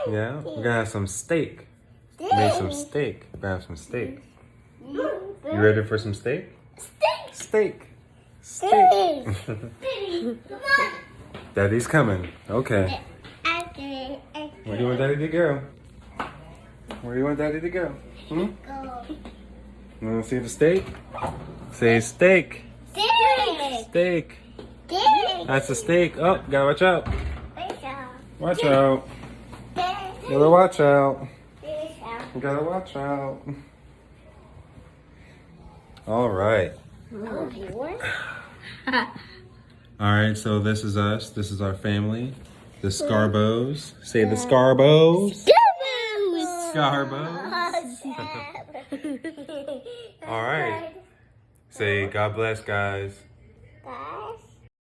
Yeah, we're gonna have some steak. Made some steak. We're gonna have some steak. You ready for some steak? Steak. Steak. Daddy's coming. Okay. Where do you want Daddy to go? Where do you want Daddy to go? Hmm? You want to see the steak? Say steak. Steak. That's a steak. Oh, gotta watch out. Watch out. Gotta watch out. You gotta watch out. All right. All right, so this is us. This is our family. The Scarbos. Say the Scarbos. Scarbos. All right. Say God bless, guys.